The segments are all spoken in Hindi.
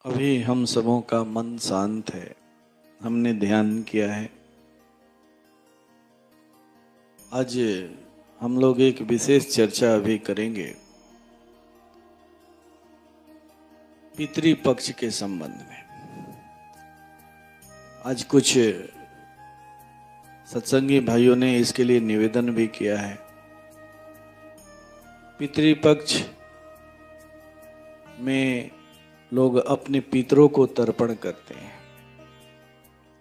अभी हम सबों का मन शांत है, हमने ध्यान किया है। आज हम लोग एक विशेष चर्चा अभी करेंगे पितृपक्ष के संबंध में। आज कुछ सत्संगी भाइयों ने इसके लिए निवेदन भी किया है। पितृपक्ष में लोग अपने पितरों को तर्पण करते हैं।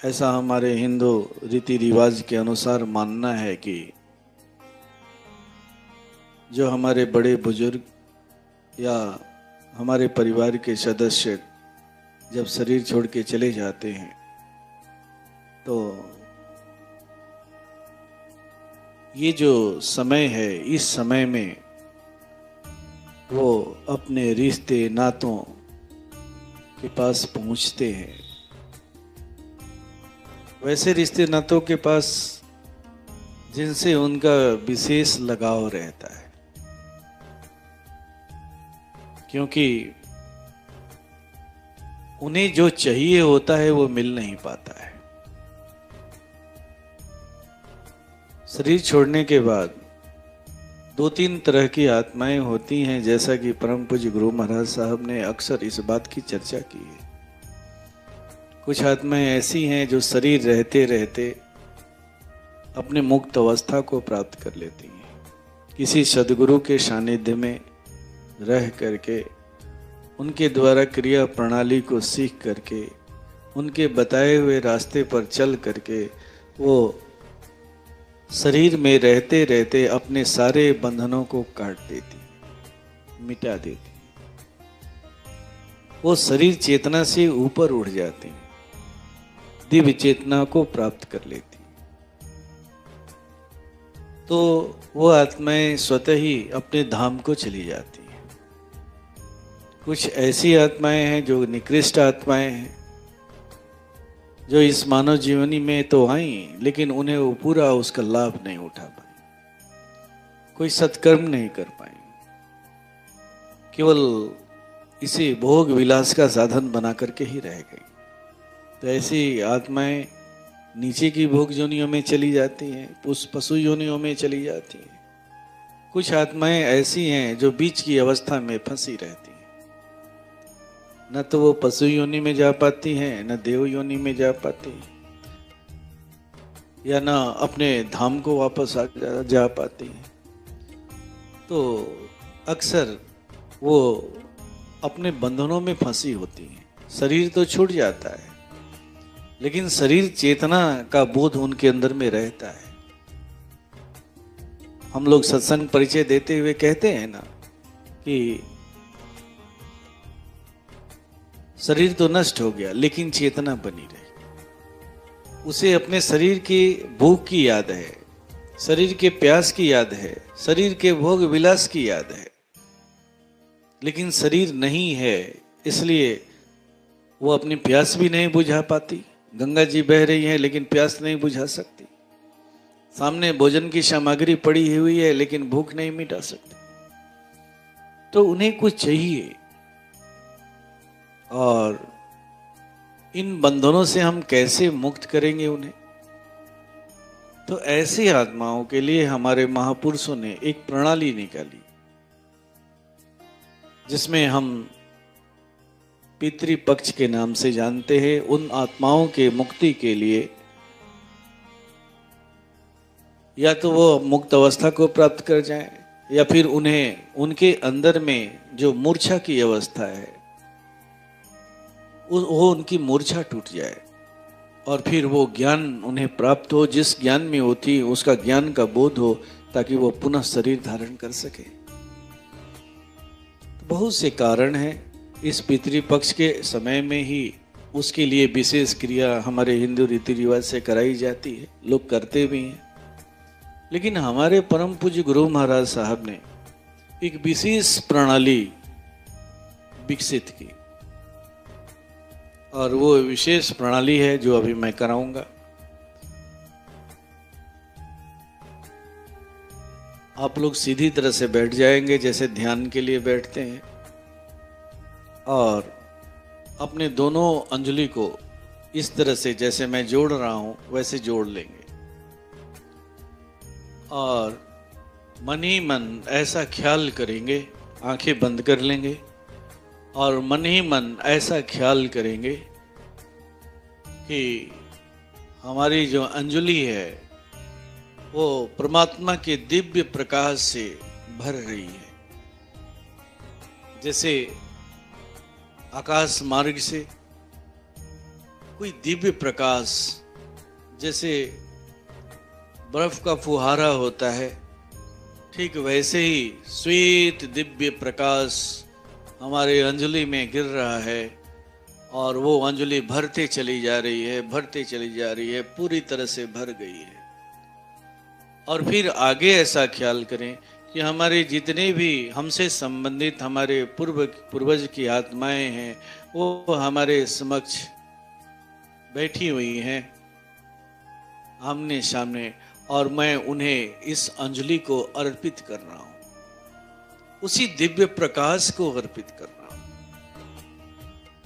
ऐसा हमारे हिंदू रीति रिवाज के अनुसार मानना है कि जो हमारे बड़े बुजुर्ग या हमारे परिवार के सदस्य जब शरीर छोड़ के चले जाते हैं तो ये जो समय है, इस समय में वो अपने रिश्ते नातों के पास पहुंचते हैं। वैसे रिश्ते नातों के पास जिनसे उनका विशेष लगाव रहता है, क्योंकि उन्हें जो चाहिए होता है वो मिल नहीं पाता है। शरीर छोड़ने के बाद दो तीन तरह की आत्माएं होती हैं, जैसा कि परम पूज्य गुरु महाराज साहब ने अक्सर इस बात की चर्चा की है। कुछ आत्माएं ऐसी हैं जो शरीर रहते रहते अपने मुक्त अवस्था को प्राप्त कर लेती हैं, किसी सद्गुरु के सानिध्य में रह करके उनके द्वारा क्रिया प्रणाली को सीख करके उनके बताए हुए रास्ते पर चल करके वो शरीर में रहते रहते अपने सारे बंधनों को काट देती, मिटा देती। वो शरीर चेतना से ऊपर उठ जाती, दिव्य चेतना को प्राप्त कर लेती। तो वो आत्माएं स्वतः ही अपने धाम को चली जाती हैं। कुछ ऐसी आत्माएं हैं जो निकृष्ट आत्माएं हैं, जो इस मानव जीवनी में तो आई लेकिन उन्हें वो पूरा उसका लाभ नहीं उठा पाई, कोई सत्कर्म नहीं कर पाई, केवल इसे भोग विलास का साधन बना करके ही रह गई। तो ऐसी आत्माएं नीचे की भोग योनियों में चली जाती हैं, पशु योनियों में चली जाती हैं। कुछ आत्माएं ऐसी हैं जो बीच की अवस्था में फंसी रहती हैं, न तो वो पशु योनि में जा पाती हैं, न देव योनि में जा पाती हैं, या न अपने धाम को वापस जा पाती हैं। तो अक्सर वो अपने बंधनों में फंसी होती हैं। शरीर तो छूट जाता है लेकिन शरीर चेतना का बोध उनके अंदर में रहता है। हम लोग सत्संग परिचय देते हुए कहते हैं ना कि शरीर तो नष्ट हो गया लेकिन चेतना बनी रही। उसे अपने शरीर की भूख की याद है, शरीर के प्यास की याद है, शरीर के भोग विलास की याद है, लेकिन शरीर नहीं है, इसलिए वो अपनी प्यास भी नहीं बुझा पाती। गंगा जी बह रही है लेकिन प्यास नहीं बुझा सकती। सामने भोजन की सामग्री पड़ी हुई है लेकिन भूख नहीं मिटा सकती। तो उन्हें कुछ चाहिए, और इन बंधनों से हम कैसे मुक्त करेंगे उन्हें? तो ऐसी आत्माओं के लिए हमारे महापुरुषों ने एक प्रणाली निकाली, जिसमें हम पितृपक्ष के नाम से जानते हैं। उन आत्माओं के मुक्ति के लिए या तो वो मुक्त अवस्था को प्राप्त कर जाएं, या फिर उन्हें उनके अंदर में जो मूर्छा की अवस्था है वो उनकी मूर्छा टूट जाए, और फिर वो ज्ञान उन्हें प्राप्त हो, जिस ज्ञान में वो थी उसका ज्ञान का बोध हो, ताकि वो पुनः शरीर धारण कर सके। तो बहुत से कारण हैं। इस पितृपक्ष के समय में ही उसके लिए विशेष क्रिया हमारे हिंदू रीति रिवाज से कराई जाती है, लोग करते भी हैं। लेकिन हमारे परम पूज्य गुरु महाराज साहब ने एक विशेष प्रणाली विकसित की, और वो विशेष प्रणाली है जो अभी मैं कराऊंगा। आप लोग सीधी तरह से बैठ जाएंगे जैसे ध्यान के लिए बैठते हैं, और अपने दोनों अंजलि को इस तरह से जैसे मैं जोड़ रहा हूं वैसे जोड़ लेंगे और मन ही मन ऐसा ख्याल करेंगे, आंखें बंद कर लेंगे और मन ही मन ऐसा ख्याल करेंगे कि हमारी जो अंजलि है वो परमात्मा के दिव्य प्रकाश से भर रही है। जैसे आकाश मार्ग से कोई दिव्य प्रकाश, जैसे बर्फ का फुहारा होता है, ठीक वैसे ही श्वेत दिव्य प्रकाश हमारे अंजलि में गिर रहा है और वो अंजलि भरते चली जा रही है, भरते चली जा रही है, पूरी तरह से भर गई है। और फिर आगे ऐसा ख्याल करें कि हमारे जितने भी हमसे संबंधित हमारे पूर्वज की आत्माएं हैं वो हमारे समक्ष बैठी हुई हैं आमने सामने, और मैं उन्हें इस अंजलि को अर्पित कर रहा हूं, उसी दिव्य प्रकाश को अर्पित कर रहा हूं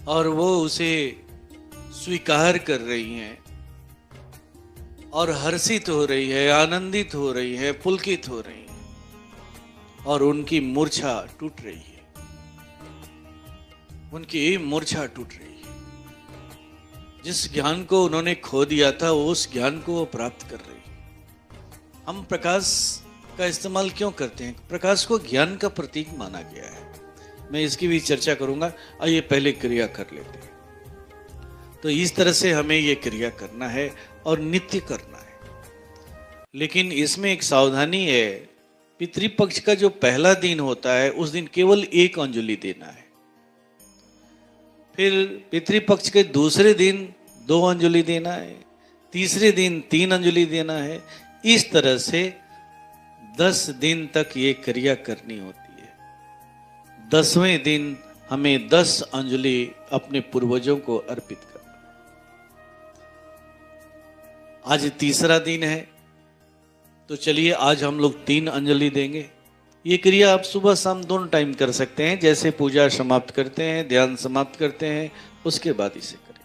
और वो उसे स्वीकार कर रही हैं और हर्षित हो रही है, आनंदित हो रही है, पुलकित हो रही है और उनकी मूर्छा टूट रही है, उनकी मूर्छा टूट रही है। जिस ज्ञान को उन्होंने खो दिया था उस ज्ञान को वो प्राप्त कर रही है। हम प्रकाश का इस्तेमाल क्यों करते हैं? प्रकाश को ज्ञान का प्रतीक माना गया है। मैं इसकी भी चर्चा करूंगा। आइए पहले क्रिया कर लेते हैं। तो इस तरह से हमें ये क्रिया करना है और नित्य करना है। लेकिन इसमें एक सावधानी है, पितृपक्ष का जो पहला दिन होता है उस दिन केवल एक अंजलि देना है, फिर पितृपक्ष के दूसरे दिन 2 अंजलि देना है, तीसरे दिन 3 अंजलि देना है। इस तरह से 10 दिन तक ये क्रिया करनी होती है। 10वें दिन हमें 10 अंजलि अपने पूर्वजों को अर्पित करना। आज तीसरा दिन है तो चलिए आज हम लोग 3 अंजलि देंगे। ये क्रिया आप सुबह शाम दोनों टाइम कर सकते हैं, जैसे पूजा समाप्त करते हैं, ध्यान समाप्त करते हैं, उसके बाद इसे करें।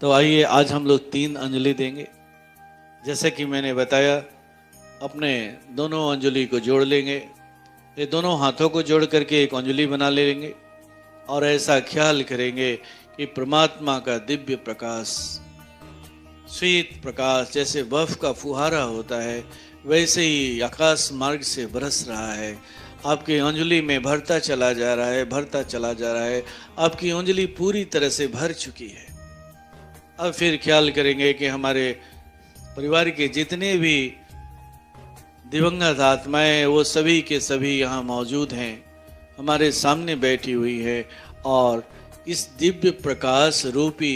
तो आइए आज हम लोग 3 अंजलि देंगे। जैसे कि मैंने बताया, अपने दोनों अंजलि को जोड़ लेंगे, ये दोनों हाथों को जोड़ करके एक अंजलि बना लेंगे और ऐसा ख्याल करेंगे कि परमात्मा का दिव्य प्रकाश, श्वेत प्रकाश, जैसे बर्फ का फुहारा होता है वैसे ही आकाश मार्ग से बरस रहा है, आपकी अंजलि में भरता चला जा रहा है, भरता चला जा रहा है। आपकी अंजलि पूरी तरह से भर चुकी है। अब फिर ख्याल करेंगे कि हमारे परिवार के जितने भी दिवंगत आत्माएं वो सभी के सभी यहाँ मौजूद हैं, हमारे सामने बैठी हुई है और इस दिव्य प्रकाश रूपी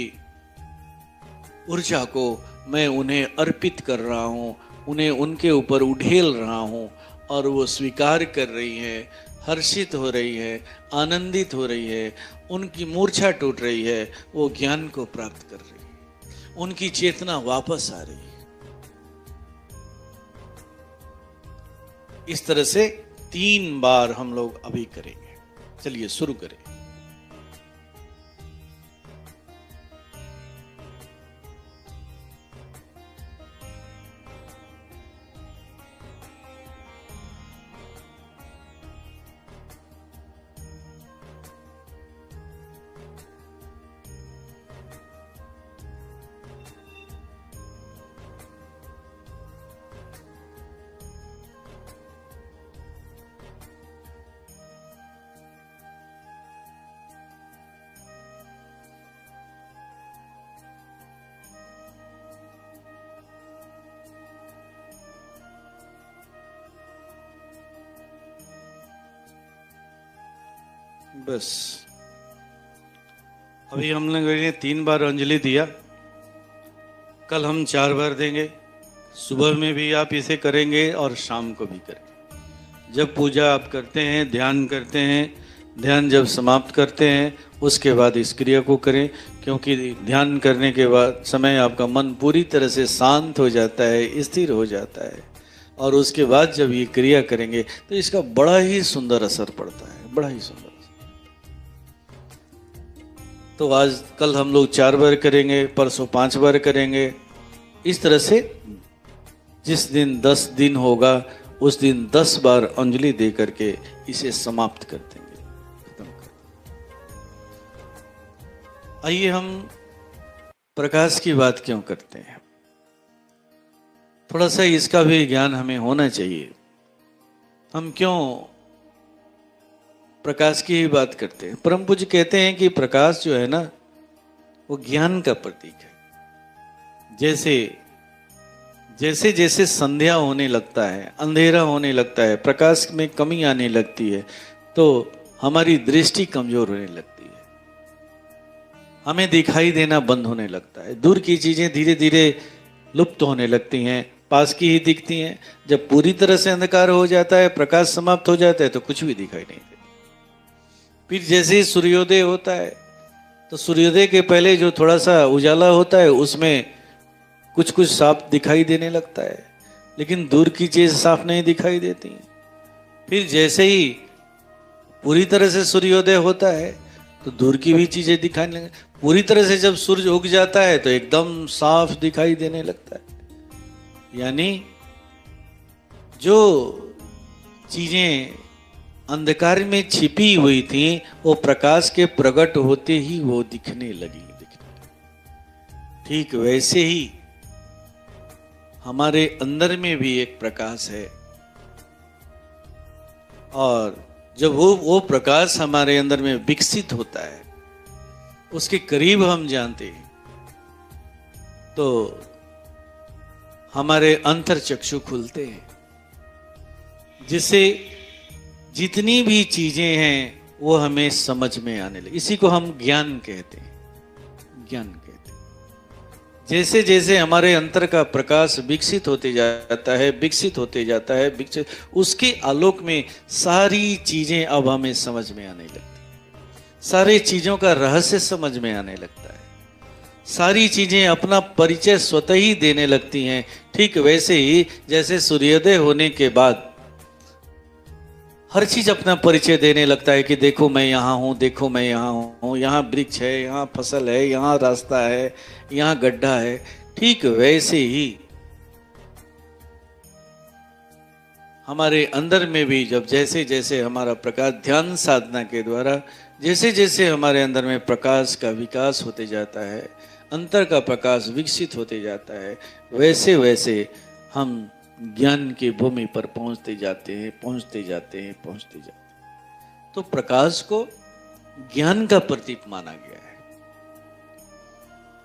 ऊर्जा को मैं उन्हें अर्पित कर रहा हूँ, उन्हें उनके ऊपर उड़ेल रहा हूँ और वो स्वीकार कर रही है, हर्षित हो रही है, आनंदित हो रही है, उनकी मूर्छा टूट रही है, वो ज्ञान को प्राप्त कर रही है, उनकी चेतना वापस आ रही है। इस तरह से 3 बार हम लोग अभी करेंगे। चलिए शुरू करें। बस अभी हम लोगों ने 3 बार अंजलि दिया, कल हम 4 बार देंगे। सुबह में भी आप इसे करेंगे और शाम को भी करेंगे। जब पूजा आप करते हैं, ध्यान करते हैं, ध्यान जब समाप्त करते हैं उसके बाद इस क्रिया को करें, क्योंकि ध्यान करने के बाद समय आपका मन पूरी तरह से शांत हो जाता है, स्थिर हो जाता है और उसके बाद जब ये क्रिया करेंगे तो इसका बड़ा ही सुंदर असर पड़ता है, बड़ा ही सुंदर। तो आज कल हम लोग 4 बार करेंगे, परसों 5 बार करेंगे। इस तरह से जिस दिन 10 दिन होगा उस दिन 10 बार अंजलि दे करके इसे समाप्त कर देंगे, खत्म कर देंगे। आइए हम प्रकाश की बात क्यों करते हैं, थोड़ा सा इसका भी ज्ञान हमें होना चाहिए। हम क्यों प्रकाश की ही बात करते हैं। परम पूज्य कहते हैं कि प्रकाश जो है ना वो ज्ञान का प्रतीक है। जैसे जैसे संध्या होने लगता है, अंधेरा होने लगता है, प्रकाश में कमी आने लगती है, तो हमारी दृष्टि कमजोर होने लगती है, हमें दिखाई देना बंद होने लगता है, दूर की चीजें धीरे धीरे लुप्त होने लगती हैं, पास की ही दिखती हैं। जब पूरी तरह से अंधकार हो जाता है, प्रकाश समाप्त हो जाता है, तो कुछ भी दिखाई नहीं देता। फिर जैसे ही सूर्योदय होता है, तो सूर्योदय के पहले जो थोड़ा सा उजाला होता है उसमें कुछ कुछ साफ दिखाई देने लगता है, लेकिन दूर की चीज साफ नहीं दिखाई देती। फिर जैसे ही पूरी तरह से सूर्योदय होता है तो दूर की भी चीजें दिखाने लगती। पूरी तरह से जब सूर्य उग जाता है तो एकदम साफ दिखाई देने लगता है। यानी जो चीजें अंधकार में छिपी हुई थी वो प्रकाश के प्रकट होते ही वो दिखने लगी। ठीक वैसे ही हमारे अंदर में भी एक प्रकाश है, और जब वो प्रकाश हमारे अंदर में विकसित होता है, उसके करीब हम जानते हैं, तो हमारे अंतर चक्षु खुलते हैं, जिससे जितनी भी चीजें हैं वो हमें समझ में आने लगे। इसी को हम ज्ञान कहते हैं, ज्ञान कहते हैं। जैसे जैसे हमारे अंतर का प्रकाश विकसित होते जाता है, विकसित होते जाता है, विकसित, उसके आलोक में सारी चीजें अब हमें समझ में आने लगती है, सारी चीजों का रहस्य समझ में आने लगता है, सारी चीजें अपना परिचय स्वतः ही देने लगती हैं। ठीक वैसे ही जैसे सूर्योदय होने के बाद हर चीज अपना परिचय देने लगता है कि देखो मैं यहाँ हूँ, देखो मैं यहाँ हूँ, यहाँ वृक्ष है, यहाँ फसल है, यहाँ रास्ता है, यहाँ गड्ढा है। ठीक वैसे ही हमारे अंदर में भी जब जैसे जैसे हमारा प्रकाश ध्यान साधना के द्वारा जैसे जैसे हमारे अंदर में प्रकाश का विकास होते जाता है, अंतर का प्रकाश विकसित होते जाता है, वैसे वैसे हम ज्ञान की भूमि पर पहुंचते जाते हैं, पहुंचते जाते हैं, पहुंचते जाते हैं। तो प्रकाश को ज्ञान का प्रतीक माना गया है,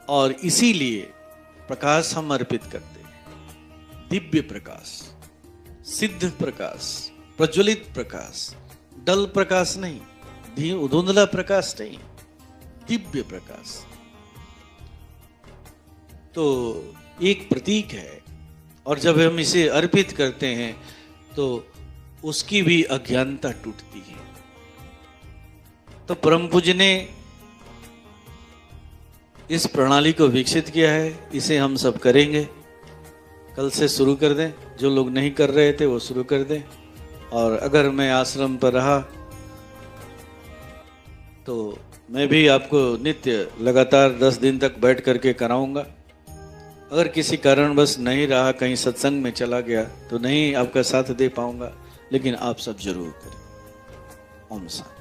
और इसीलिए प्रकाश हम अर्पित करते हैं। दिव्य प्रकाश, सिद्ध प्रकाश, प्रज्वलित प्रकाश, डल प्रकाश नहीं, धुंधला प्रकाश नहीं, दिव्य प्रकाश। तो एक प्रतीक है, और जब हम इसे अर्पित करते हैं तो उसकी भी अज्ञानता टूटती है। तो परम पूज्य ने इस प्रणाली को विकसित किया है, इसे हम सब करेंगे। कल से शुरू कर दें, जो लोग नहीं कर रहे थे वो शुरू कर दें। और अगर मैं आश्रम पर रहा तो मैं भी आपको नित्य लगातार 10 दिन तक बैठ करके कराऊंगा। अगर किसी कारणवश नहीं रहा, कहीं सत्संग में चला गया, तो नहीं आपका साथ दे पाऊंगा, लेकिन आप सब जरूर करें। ओम शांति।